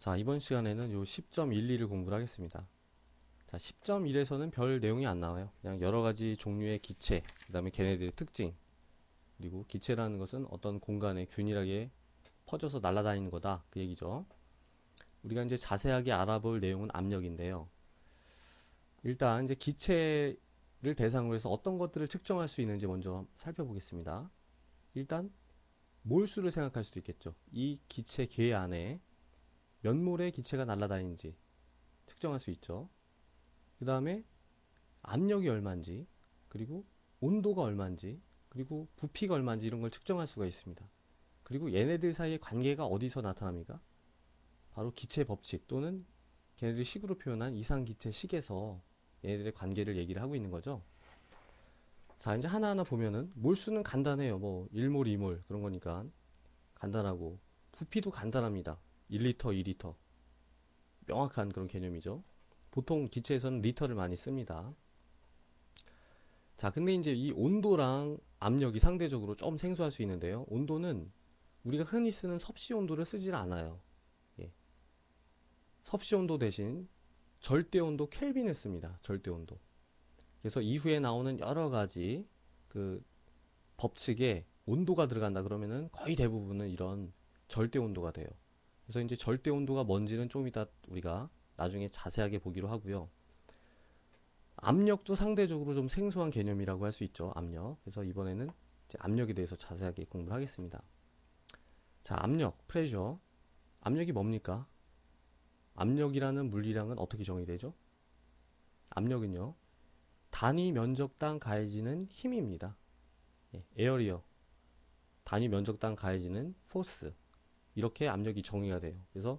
자, 이번 시간에는 요 10.12를 공부를 하겠습니다. 자, 10.1에서는 별 내용이 안 나와요. 그냥 여러 가지 종류의 기체, 그 다음에 걔네들의 특징, 그리고 기체라는 것은 어떤 공간에 균일하게 퍼져서 날아다니는 거다. 그 얘기죠. 우리가 이제 자세하게 알아볼 내용은 압력인데요. 일단 이제 기체를 대상으로 해서 어떤 것들을 측정할 수 있는지 먼저 살펴보겠습니다. 일단 몰수를 생각할 수도 있겠죠. 이 기체 궤 안에 몇 몰의 기체가 날아다니는지 측정할 수 있죠. 그 다음에 압력이 얼마인지, 그리고 온도가 얼마인지, 그리고 부피가 얼마인지 이런 걸 측정할 수가 있습니다. 그리고 얘네들 사이의 관계가 어디서 나타납니까? 바로 기체 법칙 또는 걔네들 식으로 표현한 이상기체 식에서 얘네들의 관계를 얘기를 하고 있는 거죠. 자, 이제 하나하나 보면은 몰수는 간단해요. 뭐 1몰, 2몰 그런 거니까 간단하고, 부피도 간단합니다. 1리터, 2리터 명확한 그런 개념이죠. 보통 기체에서는 리터를 많이 씁니다. 자, 근데 이제 이 온도랑 압력이 상대적으로 좀 생소할 수 있는데요. 온도는 우리가 흔히 쓰는 섭씨 온도를 쓰질 않아요. 예. 섭씨 온도 대신 절대 온도 켈빈을 씁니다. 절대 온도. 그래서 이후에 나오는 여러 가지 그 법칙에 온도가 들어간다 그러면은 거의 대부분은 이런 절대 온도가 돼요. 그래서 이제 절대 온도가 뭔지는 좀 이따 우리가 나중에 자세하게 보기로 하고요. 압력도 상대적으로 좀 생소한 개념이라고 할 수 있죠. 압력. 그래서 이번에는 이제 압력에 대해서 자세하게 공부를 하겠습니다. 자, 압력, 프레셔. 압력이 뭡니까? 압력이라는 물리량은 어떻게 정의되죠? 압력은요, 단위 면적당 가해지는 힘입니다. 예, 에어리어. 단위 면적당 가해지는 포스. 이렇게 압력이 정의가 돼요. 그래서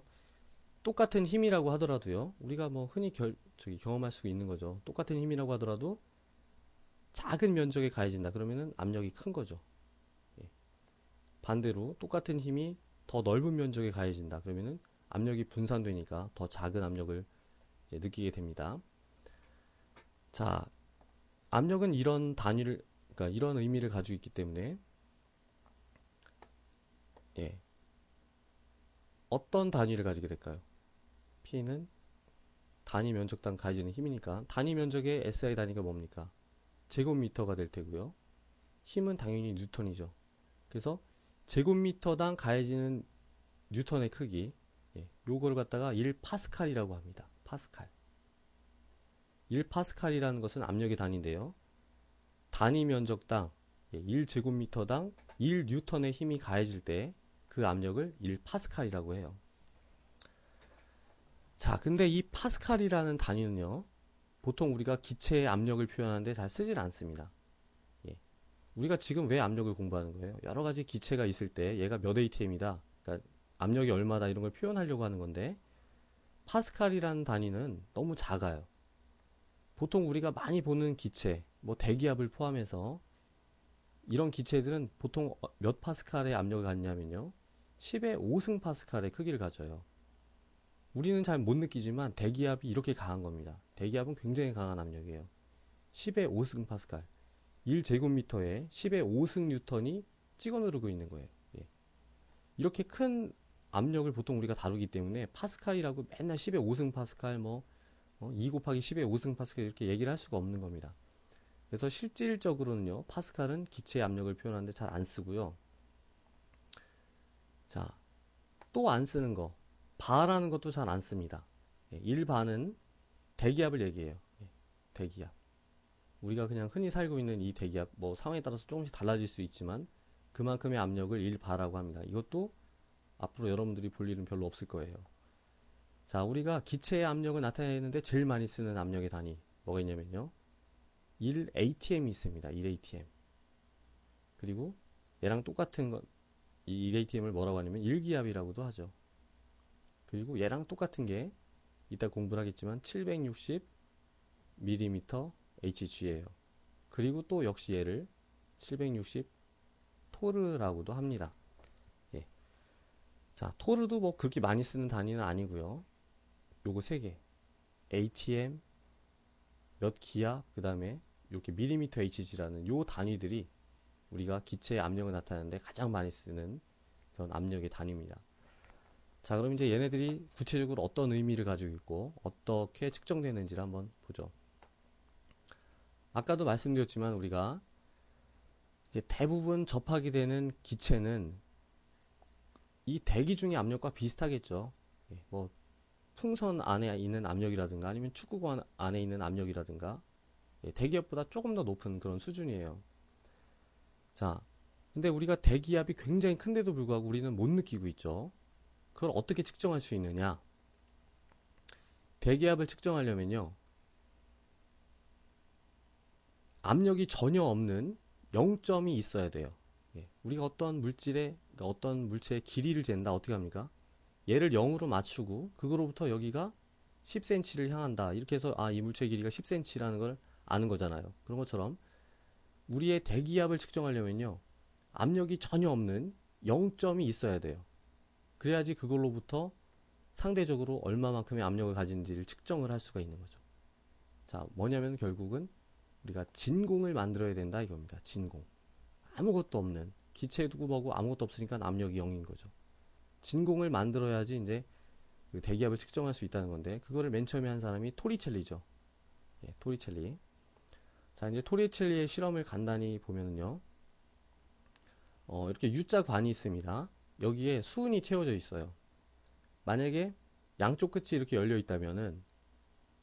똑같은 힘이라고 하더라도요, 우리가 뭐 흔히 경험할 수 있는 거죠. 똑같은 힘이라고 하더라도 작은 면적에 가해진다. 그러면은 압력이 큰 거죠. 예. 반대로 똑같은 힘이 더 넓은 면적에 가해진다. 그러면은 압력이 분산되니까 더 작은 압력을 느끼게 됩니다. 자, 압력은 이런 단위를, 그러니까 이런 의미를 가지고 있기 때문에, 예, 어떤 단위를 가지게 될까요? P는 단위 면적당 가해지는 힘이니까 단위 면적의 SI 단위가 뭡니까? 제곱미터가 될 테고요. 힘은 당연히 뉴턴이죠. 그래서 제곱미터당 가해지는 뉴턴의 크기, 예, 요거를 갖다가 1파스칼이라고 합니다. 파스칼. 1파스칼이라는 것은 압력의 단위인데요. 단위 면적당 1제곱미터당 1뉴턴의 힘이 가해질 때 그 압력을 1파스칼이라고 해요. 자, 근데 이 파스칼이라는 단위는요, 보통 우리가 기체의 압력을 표현하는데 잘 쓰질 않습니다. 예. 우리가 지금 왜 압력을 공부하는 거예요? 여러 가지 기체가 있을 때 얘가 몇 ATM이다, 그러니까 압력이 얼마다 이런 걸 표현하려고 하는 건데, 파스칼이라는 단위는 너무 작아요. 보통 우리가 많이 보는 기체, 뭐 대기압을 포함해서 이런 기체들은 보통 몇 파스칼의 압력을 갖냐면요, 10의 5승 파스칼의 크기를 가져요. 우리는 잘 못 느끼지만 대기압이 이렇게 강한 겁니다. 대기압은 굉장히 강한 압력이에요. 10의 5승 파스칼, 1제곱미터에 10의 5승 뉴턴이 찍어 누르고 있는 거예요. 예. 이렇게 큰 압력을 보통 우리가 다루기 때문에 파스칼이라고 맨날 10의 5승 파스칼, 뭐 2 곱하기 10의 5승 파스칼 이렇게 얘기를 할 수가 없는 겁니다. 그래서 실질적으로는요, 파스칼은 기체의 압력을 표현하는데 잘 안 쓰고요. 자, 또 안 쓰는 거, 바라는 것도 잘 안 씁니다. 1바는 대기압을 얘기해요. 대기압. 우리가 그냥 흔히 살고 있는 이 대기압, 뭐 상황에 따라서 조금씩 달라질 수 있지만 그만큼의 압력을 1바라고 합니다. 이것도 앞으로 여러분들이 볼 일은 별로 없을 거예요. 자, 우리가 기체의 압력을 나타내는데 제일 많이 쓰는 압력의 단위 뭐가 있냐면요, 1atm이 있습니다. 1atm. 그리고 얘랑 똑같은 것, 이 1atm을 뭐라고 하냐면 1기압이라고도 하죠. 그리고 얘랑 똑같은 게 이따 공부를 하겠지만 760mm HG예요. 그리고 또 역시 얘를 760 토르라고도 합니다. 예. 자, 토르도 뭐 그렇게 많이 쓰는 단위는 아니고요. 요거 세 개. ATM, 몇 기압, 그 다음에 이렇게 밀리미터 HG라는 요 단위들이 우리가 기체의 압력을 나타내는데 가장 많이 쓰는 그런 압력의 단위입니다. 자, 그럼 이제 얘네들이 구체적으로 어떤 의미를 가지고 있고 어떻게 측정되는지를 한번 보죠. 아까도 말씀드렸지만 우리가 이제 대부분 접하게 되는 기체는 이 대기 중의 압력과 비슷하겠죠. 예, 뭐 풍선 안에 있는 압력이라든가 아니면 축구공 안에 있는 압력이라든가 예, 대기압보다 조금 더 높은 그런 수준이에요. 자, 근데 우리가 대기압이 굉장히 큰데도 불구하고 우리는 못 느끼고 있죠. 그걸 어떻게 측정할 수 있느냐? 대기압을 측정하려면요, 압력이 전혀 없는 0점이 있어야 돼요. 예, 우리가 어떤 물질의, 그러니까 어떤 물체의 길이를 잰다. 어떻게 합니까? 얘를 0으로 맞추고 그거로부터 여기가 10cm를 향한다. 이렇게 해서 이 물체의 길이가 10cm라는 걸 아는 거잖아요. 그런 것처럼 우리의 대기압을 측정하려면요, 압력이 전혀 없는 0점이 있어야 돼요. 그래야지 그걸로부터 상대적으로 얼마만큼의 압력을 가진지를 측정을 할 수가 있는 거죠. 자, 뭐냐면 결국은 우리가 진공을 만들어야 된다 이겁니다. 진공. 아무것도 없는 기체에 두고 뭐고 아무것도 없으니까 압력이 0인 거죠. 진공을 만들어야지 이제 그 대기압을 측정할 수 있다는 건데, 그거를 맨 처음에 한 사람이 토리첼리죠. 예, 토리첼리. 자, 이제 토리첼리의 실험을 간단히 보면은요, 이렇게 U자 관이 있습니다. 여기에 수은이 채워져 있어요. 만약에 양쪽 끝이 이렇게 열려 있다면은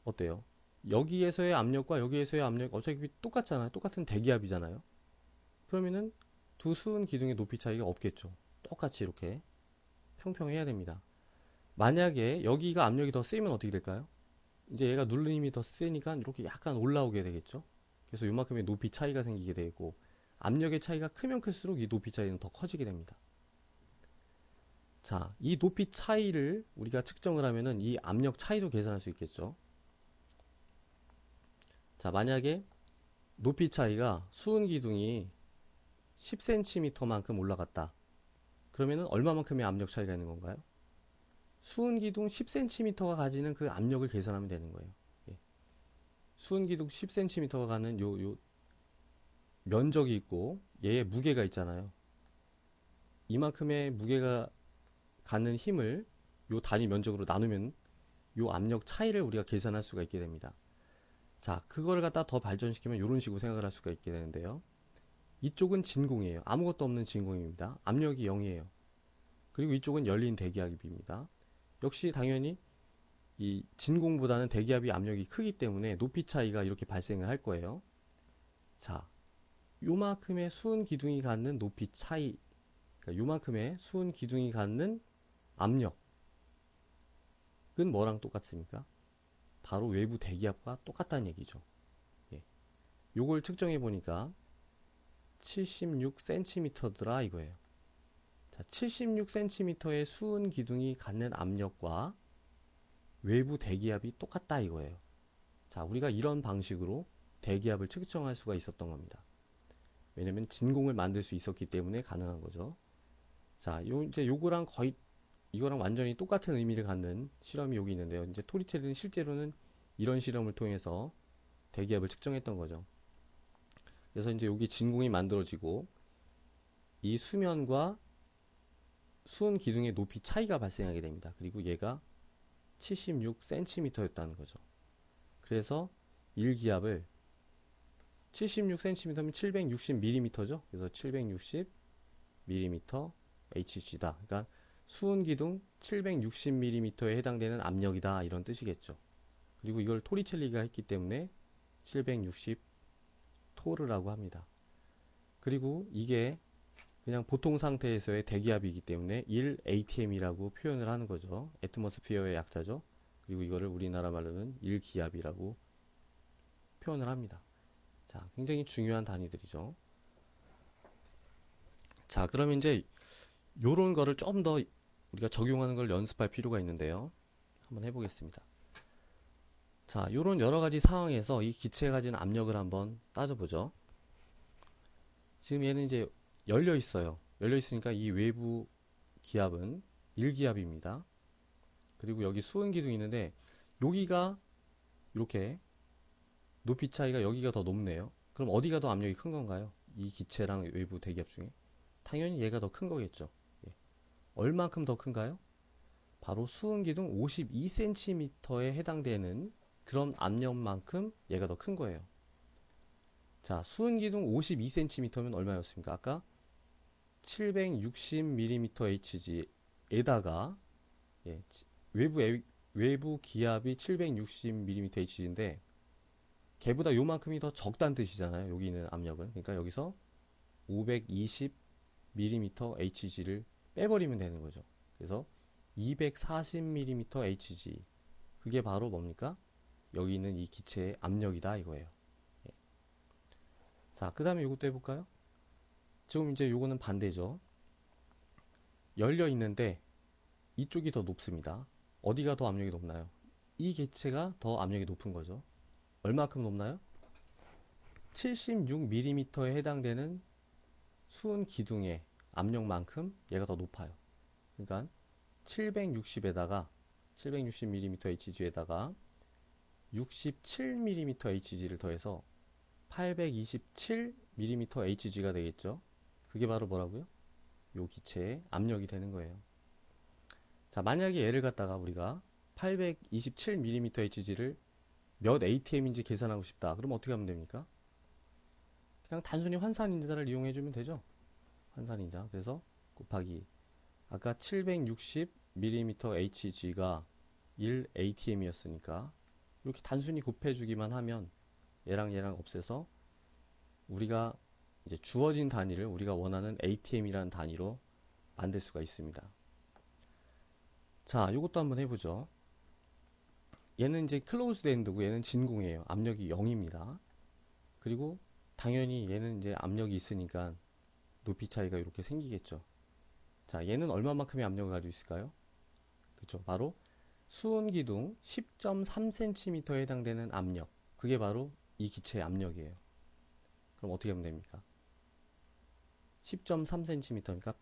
어때요? 여기에서의 압력과 여기에서의 압력 어차피 똑같잖아요. 똑같은 대기압이잖아요. 그러면은 두 수은 기둥의 높이 차이가 없겠죠. 똑같이 이렇게 평평해야 됩니다. 만약에 여기가 압력이 더 세면 어떻게 될까요? 이제 얘가 눌림이 더 세니까 이렇게 약간 올라오게 되겠죠. 그래서 요만큼의 높이 차이가 생기게 되고, 압력의 차이가 크면 클수록 이 높이 차이는 더 커지게 됩니다. 자, 이 높이 차이를 우리가 측정을 하면은 이 압력 차이도 계산할 수 있겠죠. 자, 만약에 높이 차이가 수은 기둥이 10cm만큼 올라갔다. 그러면은 얼마만큼의 압력 차이가 있는 건가요? 수은 기둥 10cm가 가지는 그 압력을 계산하면 되는 거예요. 예. 수은 기둥 10cm가 가는 요 면적이 있고 얘의 무게가 있잖아요. 이만큼의 무게가 갖는 힘을 요 단위 면적으로 나누면 요 압력 차이를 우리가 계산할 수가 있게 됩니다. 자, 그걸 갖다 더 발전시키면 이런 식으로 생각을 할 수가 있게 되는데요. 이쪽은 진공이에요. 아무것도 없는 진공입니다. 압력이 0이에요. 그리고 이쪽은 열린 대기압입니다. 역시 당연히 이 진공보다는 대기압이 압력이 크기 때문에 높이 차이가 이렇게 발생을 할 거예요. 자, 요만큼의 수은 기둥이 갖는 높이 차이, 그러니까 요만큼의 수은 기둥이 갖는 압력은 뭐랑 똑같습니까? 바로 외부 대기압과 똑같다는 얘기죠. 예. 요걸 측정해 보니까 76cm더라 이거예요. 자, 76cm의 수은 기둥이 갖는 압력과 외부 대기압이 똑같다 이거예요. 자, 우리가 이런 방식으로 대기압을 측정할 수가 있었던 겁니다. 왜냐면 진공을 만들 수 있었기 때문에 가능한 거죠. 자, 이제 요거랑 거의 이거랑 완전히 똑같은 의미를 갖는 실험이 여기 있는데요. 이제 토리첼리는 실제로는 이런 실험을 통해서 대기압을 측정했던 거죠. 그래서 이제 여기 진공이 만들어지고 이 수면과 수은 기둥의 높이 차이가 발생하게 됩니다. 그리고 얘가 76cm였다는 거죠. 그래서 1기압을 76cm면 760mm죠. 그래서 760mm Hg다. 그러니까 수은 기둥 760mm에 해당되는 압력이다 이런 뜻이겠죠. 그리고 이걸 토리첼리가 했기 때문에 760 토르라고 합니다. 그리고 이게 그냥 보통 상태에서의 대기압이기 때문에 1atm이라고 표현을 하는 거죠. 애트모스피어의 약자죠. 그리고 이거를 우리나라 말로는 1기압이라고 표현을 합니다. 자, 굉장히 중요한 단위들이죠. 자, 그러면 이제 요런 거를 좀 더 우리가 적용하는 걸 연습할 필요가 있는데요. 한번 해보겠습니다. 자, 요런 여러 가지 상황에서 이 기체가 가진 압력을 한번 따져보죠. 지금 얘는 이제 열려 있어요. 열려 있으니까 이 외부 기압은 1기압입니다. 그리고 여기 수은 기둥이 있는데 여기가 이렇게 높이 차이가 여기가 더 높네요. 그럼 어디가 더 압력이 큰 건가요? 이 기체랑 외부 대기압 중에 당연히 얘가 더 큰 거겠죠. 예. 얼만큼 더 큰가요? 바로 수은기둥 52cm에 해당되는 그런 압력만큼 얘가 더 큰 거예요. 자, 수은기둥 52cm면 얼마였습니까? 아까 760mm HG에다가 예, 외부 기압이 760mm HG인데 걔보다 요만큼이 더 적다는 뜻이잖아요. 여기 있는 압력은. 그러니까 여기서 520mm HG를 빼버리면 되는 거죠. 그래서 240mm HG. 그게 바로 뭡니까? 여기 있는 이 기체의 압력이다 이거예요. 예. 자, 그 다음에 이것도 해볼까요? 지금 이제 요거는 반대죠. 열려 있는데 이쪽이 더 높습니다. 어디가 더 압력이 높나요? 이 기체가 더 압력이 높은 거죠. 얼마큼 높나요? 76mm에 해당되는 수은 기둥의 압력만큼 얘가 더 높아요. 그러니까 760에다가 760mm HG에다가 67mm HG를 더해서 827mm HG가 되겠죠. 그게 바로 뭐라고요? 요 기체의 압력이 되는 거예요. 자, 만약에 얘를 갖다가 우리가 827mm HG를 몇 ATM인지 계산하고 싶다. 그럼 어떻게 하면 됩니까? 그냥 단순히 환산인자를 이용해주면 되죠. 환산인자. 그래서 곱하기 아까 760mm HG가 1 ATM이었으니까 이렇게 단순히 곱해주기만 하면 얘랑 얘랑 없애서 우리가 이제 주어진 단위를 우리가 원하는 ATM이라는 단위로 만들 수가 있습니다. 자, 이것도 한번 해보죠. 얘는 이제 클로즈드 엔드고 얘는 진공이에요. 압력이 0입니다. 그리고 당연히 얘는 이제 압력이 있으니까 높이 차이가 이렇게 생기겠죠. 자, 얘는 얼마만큼의 압력을 가지고 있을까요? 그쵸. 바로 수은기둥 10.3cm에 해당되는 압력. 그게 바로 이 기체의 압력이에요. 그럼 어떻게 하면 됩니까? 10.3cm니까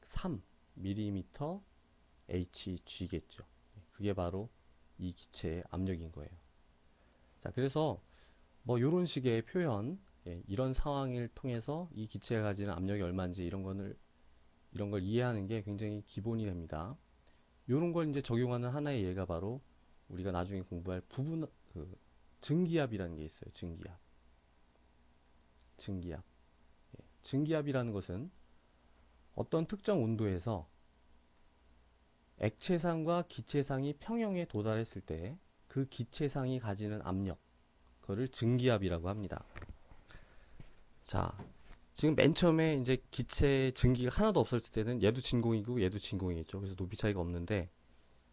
103mm HG겠죠. 그게 바로 이 기체의 압력인 거예요. 자, 그래서 뭐 이런 식의 표현, 이런 상황을 통해서 이 기체가 가지는 압력이 얼마인지 이런 걸 이해하는 게 굉장히 기본이 됩니다. 이런 걸 이제 적용하는 하나의 예가 바로 우리가 나중에 공부할 증기압이라는 게 있어요. 증기압. 증기압이라는 것은 어떤 특정 온도에서 액체상과 기체상이 평형에 도달했을 때 그 기체상이 가지는 압력, 그거를 증기압이라고 합니다. 자, 지금 맨 처음에 이제 기체 증기가 하나도 없었을 때는 얘도 진공이고 얘도 진공이겠죠. 그래서 높이 차이가 없는데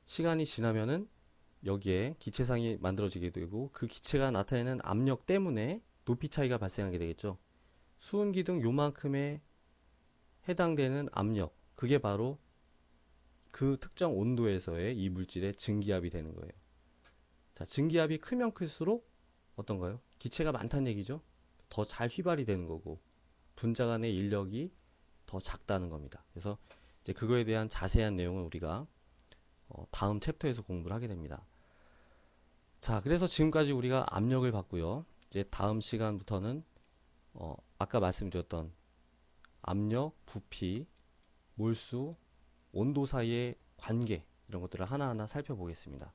시간이 지나면은 여기에 기체상이 만들어지게 되고 그 기체가 나타내는 압력 때문에 높이 차이가 발생하게 되겠죠. 수은기둥 요만큼에 해당되는 압력, 그게 바로 그 특정 온도에서의 이 물질의 증기압이 되는 거예요. 자, 증기압이 크면 클수록 어떤가요? 기체가 많다는 얘기죠. 더 잘 휘발이 되는 거고 분자 간의 인력이 더 작다는 겁니다. 그래서 이제 그거에 대한 자세한 내용은 우리가 다음 챕터에서 공부를 하게 됩니다. 자, 그래서 지금까지 우리가 압력을 봤고요. 이제 다음 시간부터는 아까 말씀드렸던 압력, 부피, 몰수, 온도 사이의 관계 이런 것들을 하나하나 살펴보겠습니다.